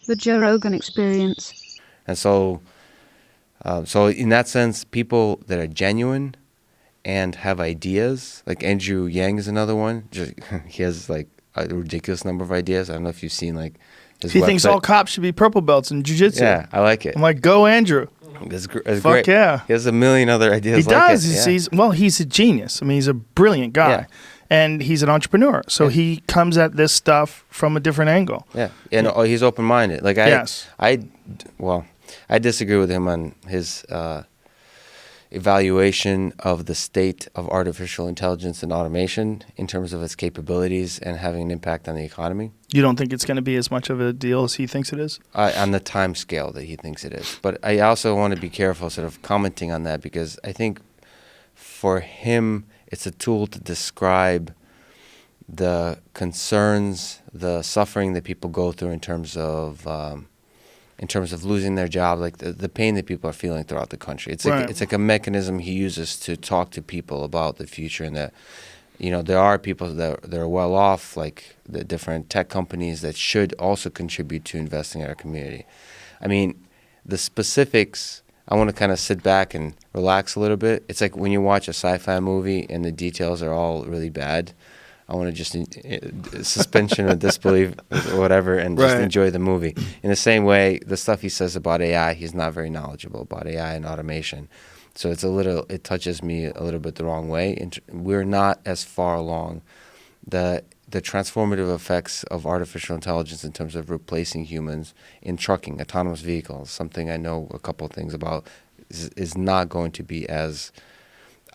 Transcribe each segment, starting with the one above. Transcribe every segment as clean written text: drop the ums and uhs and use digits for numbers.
The Joe Rogan Experience. And so in that sense, people that are genuine and have ideas, like Andrew Yang is another one. He has like a ridiculous number of ideas. I don't know if you've seen like his He website. thinks all cops should be purple belts in jiu-jitsu. Yeah, I like it. I'm like, go Andrew. It's Fuck great. yeah. He has a million other ideas. He like does. It. He's a genius. I mean, he's a brilliant guy. Yeah. And he's an entrepreneur. So he comes at this stuff from a different angle. Yeah. And he's open-minded. Like I disagree with him on his evaluation of the state of artificial intelligence and automation in terms of its capabilities and having an impact on the economy. You don't think it's going to be as much of a deal as he thinks it is? On the time scale that he thinks it is. But I also want to be careful sort of commenting on that, because I think for him it's a tool to describe the concerns, the suffering that people go through in terms of losing their job, like the pain that people are feeling throughout the country. It's like a mechanism he uses to talk to people about the future, and that, you know, there are people that are well off, like the different tech companies that should also contribute to investing in our community. I mean, the specifics, I want to kind of sit back and relax a little bit. It's like when you watch a sci-fi movie and the details are all really bad. I want to just suspension of disbelief or whatever, and just enjoy the movie. In the same way, the stuff he says about AI, he's not very knowledgeable about AI and automation. So it touches me a little bit the wrong way. And we're not as far along. The transformative effects of artificial intelligence in terms of replacing humans in trucking, autonomous vehicles, something I know a couple of things about, is not going to be as,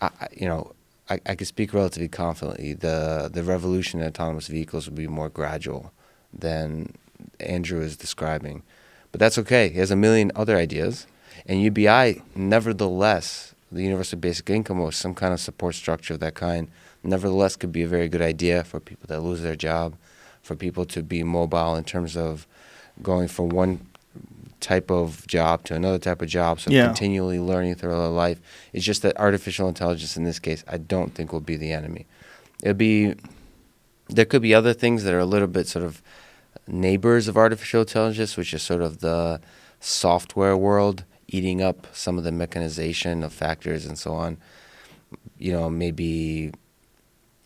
I could speak relatively confidently. The revolution in autonomous vehicles will be more gradual than Andrew is describing. But that's okay. He has a million other ideas. And UBI, nevertheless, the universal basic income or some kind of support structure of that kind, nevertheless could be a very good idea for people that lose their job, for people to be mobile in terms of going from one type of job to another type of job, so continually learning throughout their life. It's just that artificial intelligence in this case, I don't think will be the enemy. There could be other things that are a little bit sort of neighbors of artificial intelligence, which is sort of the software world eating up some of the mechanization of factors and so on. You know, maybe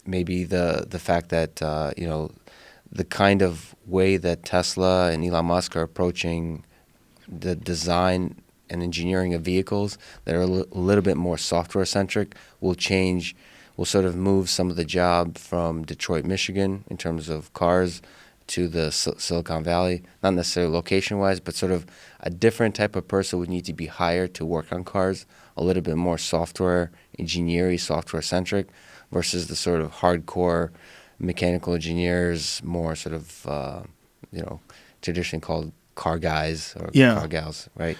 the fact that the kind of way that Tesla and Elon Musk are approaching the design and engineering of vehicles that are a little bit more software centric will sort of move some of the job from Detroit, Michigan in terms of cars to the Silicon Valley, not necessarily location wise, but sort of a different type of person would need to be hired to work on cars, a little bit more software engineering, software centric, versus the sort of hardcore mechanical engineers, more sort of traditionally called car guys or car gals, right?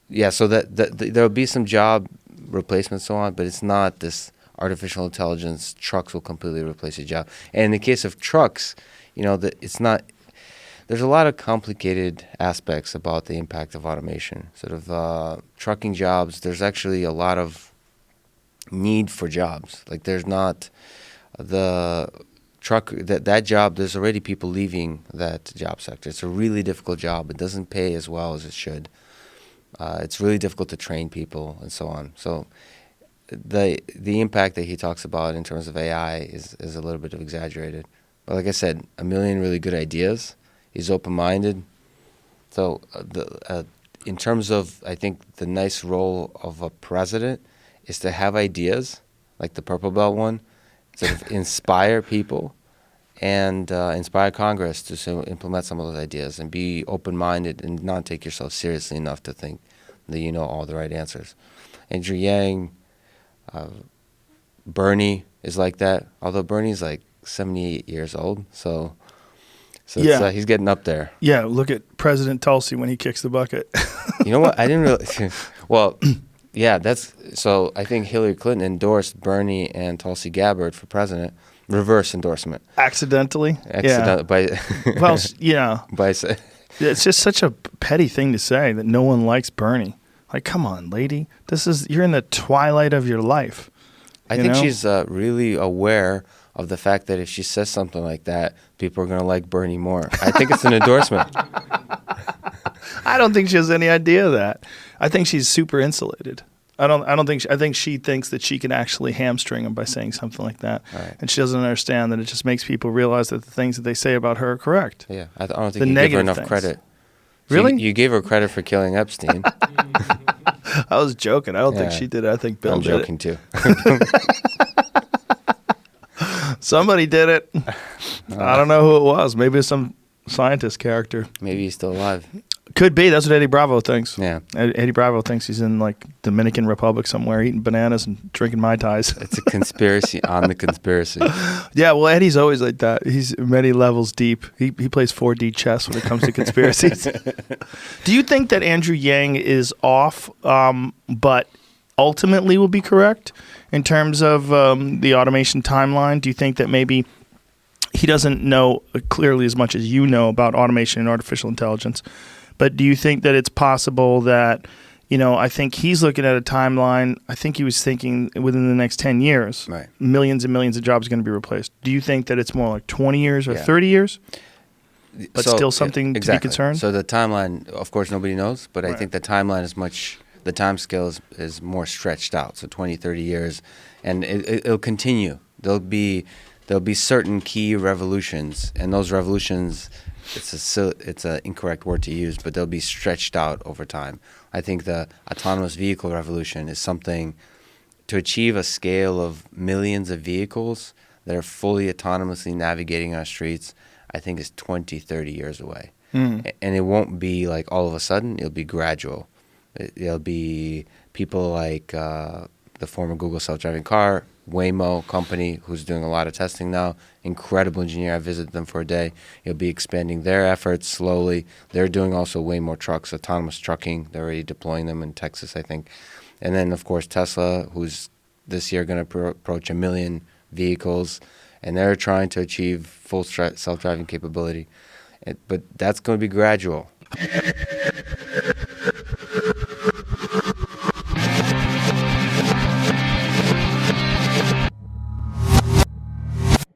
Yeah, so that there'll be some job replacement, so on, but it's not this artificial intelligence. Trucks will completely replace a job. And in the case of trucks, it's not. There's a lot of complicated aspects about the impact of automation. Sort of trucking jobs. There's actually a lot of need for jobs. Like there's not the truck that job. There's already people leaving that job sector. It's a really difficult job. It doesn't pay as well as it should. It's really difficult to train people and so on. So the impact that he talks about in terms of AI is a little bit of exaggerated. But like I said, a million really good ideas. He's open-minded. So in terms of, I think, the nice role of a president is to have ideas, like the Purple Belt one, sort of inspire people and inspire Congress to implement some of those ideas and be open-minded and not take yourself seriously enough to think that you know all the right answers. Andrew Yang, Bernie is like that, although Bernie's like 78 years old, so he's getting up there. Yeah, look at President Tulsi when he kicks the bucket. You know what? I didn't really. Well, yeah, so I think Hillary Clinton endorsed Bernie and Tulsi Gabbard for president. Reverse endorsement. Accidentally? Yeah. Well, yeah. It's just such a petty thing to say that no one likes Bernie. Like, come on, lady. You're in the twilight of your life. I think she's really aware of the fact that if she says something like that, people are going to like Bernie more. I think it's an endorsement. I don't think she has any idea of that. I think she's super insulated. I think she thinks that she can actually hamstring him by saying something like that. Right. And she doesn't understand that it just makes people realize that the things that they say about her are correct. Yeah, I don't think you give her enough credit. So Really? You gave her credit for killing Epstein. I was joking. I don't think she did it. I think Bill did it. I'm joking too. Somebody did it. I don't know who it was. Maybe it's some scientist character. Maybe he's still alive. Could be. That's what Eddie Bravo thinks. Yeah. Eddie Bravo thinks he's in like Dominican Republic somewhere eating bananas and drinking Mai Tais. It's a conspiracy on the conspiracy. Yeah, well, Eddie's always like that. He's many levels deep. He plays 4D chess when it comes to conspiracies. Do you think that Andrew Yang is off, but ultimately will be correct in terms of the automation timeline? Do you think that maybe he doesn't know clearly as much as you know about automation and artificial intelligence? But do you think that it's possible that, I think he's looking at a timeline. I think he was thinking within the next 10 years, right, millions and millions of jobs are going to be replaced. Do you think that it's more like 20 years or 30 years? But still something to be concerned? So the timeline, of course, nobody knows. But I think the timeline the time scale is more stretched out. So 20, 30 years. And it'll continue. There'll be certain key revolutions. And those revolutions, it's an incorrect word to use, but they'll be stretched out over time. I think the autonomous vehicle revolution is something to achieve a scale of millions of vehicles that are fully autonomously navigating our streets. I think is 20, 30 years away. And it won't be like all of a sudden. It'll be gradual. It'll be people like the former Google self-driving car, Waymo company, who's doing a lot of testing now. Incredible engineer. I visited them for a day. He'll be expanding their efforts slowly. They're doing also way more trucks, autonomous trucking. They're already deploying them in Texas, I think. And then, of course, Tesla, who's this year going to approach 1 million vehicles. And they're trying to achieve full self-driving capability. But that's going to be gradual.